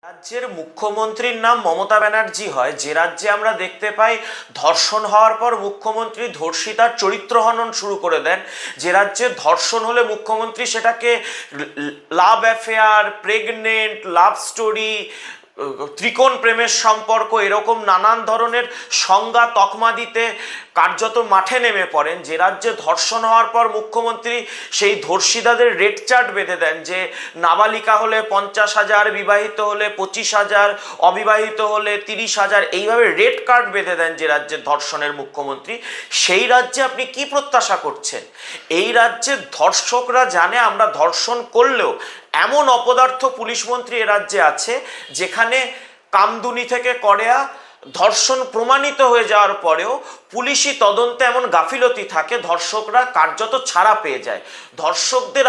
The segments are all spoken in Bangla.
রাজ্যের মুখ্যমন্ত্রীর নাম মমতা ব্যানার্জি হয়, যে রাজ্যে আমরা দেখতে পাই ধর্ষণ হওয়ার পর মুখ্যমন্ত্রী ধর্ষিতার চরিত্র হনন শুরু করে দেন, যে রাজ্যে ধর্ষণ হলে মুখ্যমন্ত্রী সেটাকে love affair, pregnant, love story, ত্রিকোণ প্রেমের সম্পর্ক, এরকম নানান ধরনের সংজ্ঞা তকমা দিতে কার্যত মাঠে নেমে পড়েন, যে রাজ্যে ধর্ষণ হওয়ার পর মুখ্যমন্ত্রী সেই ধর্ষিতাদের রেট চার্ট বেঁধে দেন যে নাবালিকা হলে 50,000, বিবাহিত হলে 25,000, অবিবাহিত হলে 30,000, এইভাবে রেট কার্ড বেঁধে দেন যে রাজ্যের ধর্ষণের মুখ্যমন্ত্রী, সেই রাজ্যে আপনি কি প্রত্যাশা করছেন? এই রাজ্যে ধর্ষকরা জানে আমরা ধর্ষণ করলেও এমন অপদার্থ পুলিশ মন্ত্রী এ রাজ্যে আছে যেখানে কামদুনি থেকে করেয়া ধর্ষণ প্রমাণিত হয়ে যাওয়ার পরেও পুলিশি তদন্তে এমন গাফিলতি থাকে, ধর্ষকরা কার্যত ছাড়া পেয়ে যায়। ধর্ষকদের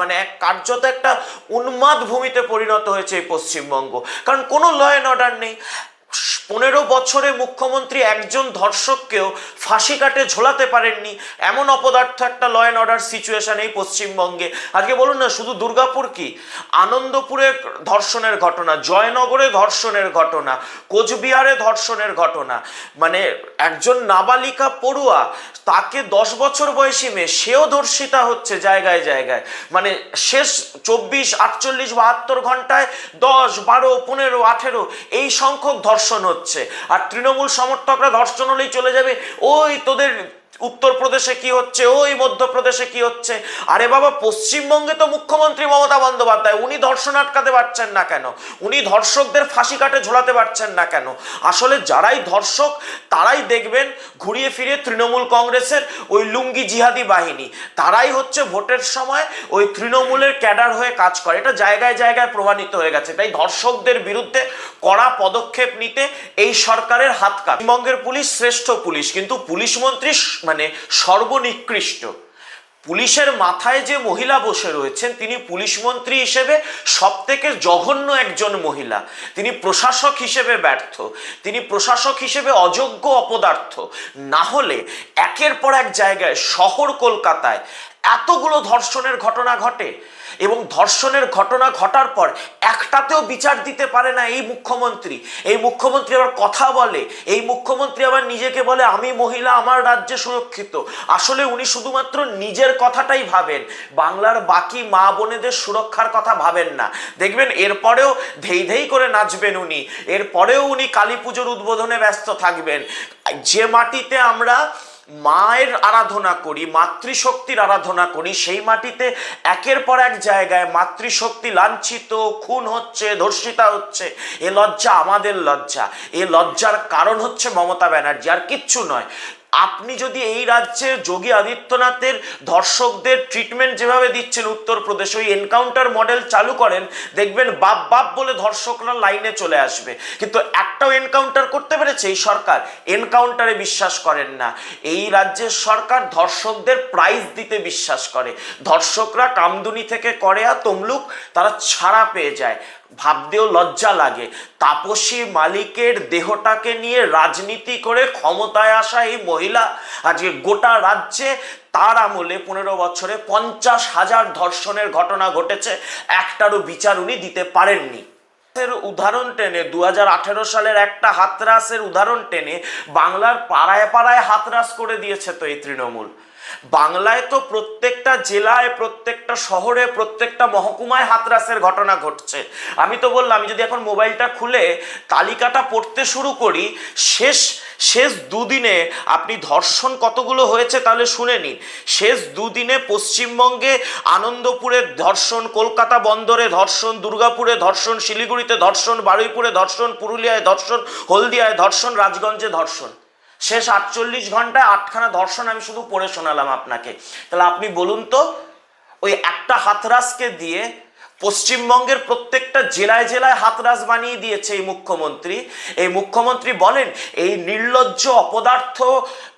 মানে এক কার্যত একটা উন্মাদ ভূমিতে পরিণত হয়েছে এই পশ্চিমবঙ্গ, কারণ কোনো ল অ্যান্ড অর্ডার নেই। 15 বছরে মুখ্যমন্ত্রী একজন ধর্ষককেও ফাঁসি কাটে ঝোলাতে পারেননি, এমন অপদার্থ একটা ল অ্যান্ড অর্ডার সিচুয়েশন এই পশ্চিমবঙ্গে। আজকে বলুন না, শুধু দুর্গাপুর কি, আনন্দপুরে ধর্ষণের ঘটনা, জয়নগরে ধর্ষণের ঘটনা, কোচবিহারে ধর্ষণের ঘটনা, মানে একজন নাবালিকা পড়ুয়া, তাকে 10 বছর বয়সী মেয়ে, সেও ধর্ষিতা হচ্ছে জায়গায় জায়গায়। মানে শেষ 24, 48, 72 ঘন্টায় 10, 12, 15, 18 এই সংখ্যক ধর্ষণ হচ্ছে। আর তৃণমূল সমর্থকরা ধর্ষণ হলেই চলে যাবে ওই তোদের উত্তরপ্রদেশে কি হচ্ছে, ওই মধ্যপ্রদেশে কি হচ্ছে। আরে বাবা, পশ্চিমবঙ্গে তো মুখ্যমন্ত্রী মমতা বন্দ্যোপাধ্যায়, উনি ধর্ষণ আটকাতে পারছেন না কেন? উনি ধর্ষকদের ফাঁসি কাটে ঝোলাতে পারছেন না কেন? আসলে যারাই ধর্ষক তারাই দেখবেন ঘুরিয়ে ফিরে তৃণমূল কংগ্রেসের ওই লুঙ্গি জিহাদি বাহিনী, তারাই হচ্ছে ভোটের সময় ওই তৃণমূলের ক্যাডার হয়ে কাজ করে। এটা জায়গায় জায়গায় প্রমাণিত হয়ে গেছে। তাই ধর্ষকদের বিরুদ্ধে কড়া পদক্ষেপ নিতে এই সরকারের হাত কাঁপে। পশ্চিমবঙ্গের পুলিশ শ্রেষ্ঠ পুলিশ, কিন্তু পুলিশ মন্ত্রী মানে সর্বনিকৃষ্ট। পুলিশের মাথায় যে মহিলা বসে রয়েছেন তিনি পুলিশ মন্ত্রী হিসেবে সব থেকে জঘন্য একজন মহিলা। তিনি প্রশাসক হিসেবে ব্যর্থ, তিনি প্রশাসক হিসেবে অযোগ্য, অপদার্থ। না হলে একের পর এক জায়গায় শহর কলকাতায় এতগুলো ধর্ষণের ঘটনা ঘটে এবং ধর্ষণের ঘটনা ঘটার পর একটাতেও বিচার দিতে পারে না এই মুখ্যমন্ত্রী। এই মুখ্যমন্ত্রী আবার কথা বলে, এই মুখ্যমন্ত্রী আবার নিজেকে বলে আমি মহিলা, আমার রাজ্যে সুরক্ষিত। আসলে উনি শুধুমাত্র নিজের কথাটাই ভাবেন, বাংলার বাকি মা বোনেদের সুরক্ষার কথা ভাবেন না। দেখবেন এরপরেও ধেই ধেই করে নাচবেন উনি, এরপরেও উনি কালী পুজোর উদ্বোধনে ব্যস্ত থাকবেন। যে মাটিতে আমরা মায়ের আরাধনা করি, মাতৃশক্তির আরাধনা করি, সেই মাটিতে একের পর এক জায়গায় মাতৃশক্তি লাঞ্ছিত, খুন হচ্ছে, ধর্ষিতা হচ্ছে। এ লজ্জা আমাদের লজ্জা। এ লজ্জার কারণ হচ্ছে মমতা ব্যানার্জি, আর কিচ্ছু নয়। আপনি যদি এই রাজ্যে যোগী আদিত্যনাথের ধর্ষকদের ট্রিটমেন্ট যেভাবে দিচ্ছেন উত্তরপ্রদেশে, ওই এনকাউন্টার মডেল চালু করেন, দেখবেন বাপ বাপ বলে ধর্ষকরা লাইনে চলে আসবে। কিন্তু একটাও এনকাউন্টার করতে পেরেছে এই সরকার? এনকাউন্টারে বিশ্বাস করেন না। এই রাজ্যের সরকার ধর্ষকদের প্রাইজ দিতে বিশ্বাস করে। ধর্ষকরা কামদুনি থেকে করেয়া, তমলুক, তারা ছাড়া পেয়ে যায়। ভাবতেও লজ্জা লাগে। তাপসী মালিকের দেহটাকে নিয়ে রাজনীতি করে ক্ষমতায় আসা এই মহিলা আজকে গোটা রাজ্যে তার আমলে 15 বছরে 50,000 ধর্ষণের ঘটনা ঘটেছে, একটারও বিচার উনি দিতে পারেননি। উদাহরণ টেনে 2018 সালের একটা হাতরাসের উদাহরণ টেনে বাংলার পাড়ায় পাড়ায় হাতরাস করে দিয়েছে তো এই তৃণমূল। বাংলায় তো প্রত্যেকটা জেলায়, প্রত্যেকটা শহরে, প্রত্যেকটা মহকুমায় হাতরাসের ঘটনা ঘটছে। আমি তো বললাম, আমি যদি এখন মোবাইলটা খুলে তালিকাটা পড়তে শুরু করি, শেষ দুদিনে আপনি ধর্ষণ কতগুলো হয়েছে তাহলে শুনে নিন। শেষ দুদিনে পশ্চিমবঙ্গে আনন্দপুরে ধর্ষণ, কলকাতা বন্দরে ধর্ষণ, দুর্গাপুরে ধর্ষণ, শিলিগুড়িতে ধর্ষণ, বারুইপুরে ধর্ষণ, পুরুলিয়ায় ধর্ষণ, হলদিয়ায় ধর্ষণ, রাজগঞ্জে ধর্ষণ। শেষ 48 ঘন্টায় 8খানা ধর্ষণ আমি শুধু পড়ে শোনালাম আপনাকে। তাহলে আপনি বলুন তো, ওই একটা হাতরাসকে দিয়ে পশ্চিমবঙ্গের প্রত্যেকটা জেলায় জেলায় হাতরাস বানিয়ে দিয়েছে এই মুখ্যমন্ত্রী। এই মুখ্যমন্ত্রী বলেন এই নির্লজ্জ অপদার্থ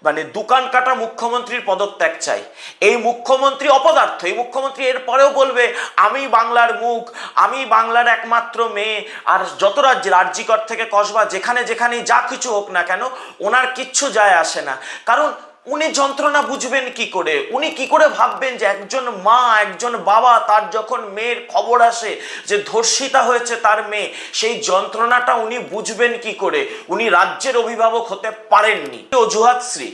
মানে দোকান কাটা মুখ্যমন্ত্রীর পদত্যাগ চাই। এই মুখ্যমন্ত্রী অপদার্থ। এই মুখ্যমন্ত্রী এরপরেও বলবে আমি বাংলার মুখ, আমি বাংলার একমাত্র মেয়ে। আর যত রাজ্যের আরজিকর থেকে কসবা, যেখানে যেখানে যা কিছু হোক না কেন, ওনার কিচ্ছু যায় আসে না। কারণ উনি যন্ত্রণা বুঝবেন কি করে? উনি কি করে ভাববেন যে একজন মা, একজন বাবা, তার যখন মেয়ের খবর আসে যে ধর্ষিতা হয়েছে তার মেয়ে, সেই যন্ত্রণাটা উনি বুঝবেন কি করে? উনি রাজ্যের অভিভাবক হতে পারেননি। অজুহাত শ্রী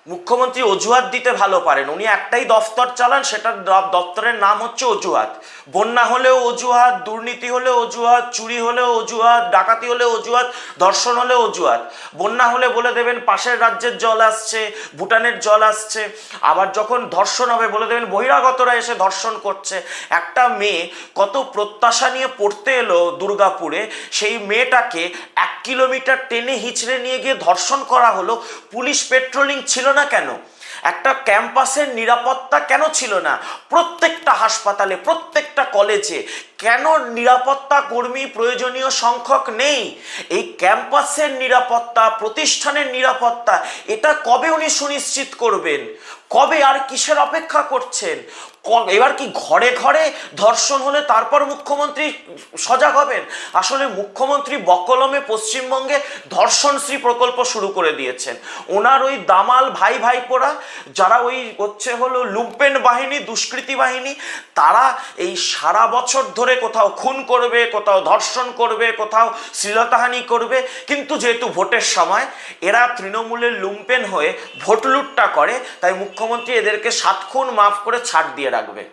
মুখ্যমন্ত্রী অজুহাত দিতে ভালো পারেন। উনি একটাই দফতর চালান, সেটার দপ্তরের নাম হচ্ছে অজুহাত। বন্যা হলেও অজুহাত, দুর্নীতি হলেও অজুহাত, চুরি হলেও অজুহাত, ডাকাতি হলেও অজুহাত, ধর্ষণ হলেও অজুহাত। বন্যা হলে বলে দেবেন পাশের রাজ্যের জল আসছে, ভুটানের জল আসছে। আবার যখন ধর্ষণ হবে বলে দেবেন বহিরাগতরা এসে ধর্ষণ করছে। একটা মেয়ে কত প্রত্যাশা নিয়ে পড়তে এলো দুর্গাপুরে, সেই মেয়েটাকে 1 কিলোমিটার টেনে হিচড়ে নিয়ে গিয়ে ধর্ষণ করা হলো। পুলিশ পেট্রোলিং ছিল না কেন? একটা ক্যাম্পাসের নিরাপত্তা কেন ছিল না? প্রত্যেকটা হাসপাতালে, প্রত্যেকটা কলেজে কেন নিরাপত্তা কর্মী প্রয়োজনীয় সংখ্যক নেই? এই ক্যাম্পাসের নিরাপত্তা, প্রতিষ্ঠানের নিরাপত্তা, এটা কবে উনি সুনিশ্চিত করবেন? কবে? আর কিসের অপেক্ষা করছেন? এবার কি ঘরে ঘরে ধর্ষণ হলে তারপর মুখ্যমন্ত্রী সজাগ হবেন? আসলে মুখ্যমন্ত্রী বকলমে পশ্চিমবঙ্গে ধর্ষণশ্রী প্রকল্প শুরু করে দিয়েছেন। ওনার ওই দামাল ভাই ভাইপোরা যারা ওই হলো লুম্পেন বাহিনী, দুষ্কৃতী বাহিনী, তারা এই সারা বছর ধরে কোথাও খুন করবে, কোথাও ধর্ষণ করবে, কোথাও শ্লীলতাহানি করবে, কিন্তু যেহেতু ভোটের সময় এরা তৃণমূলের লুম্পেন হয়ে ভোট লুটটা করে, তাই মুখ্যমন্ত্রী এদেরকে 7 খুন মাফ করে ছাড় দিয়ে রাখবে।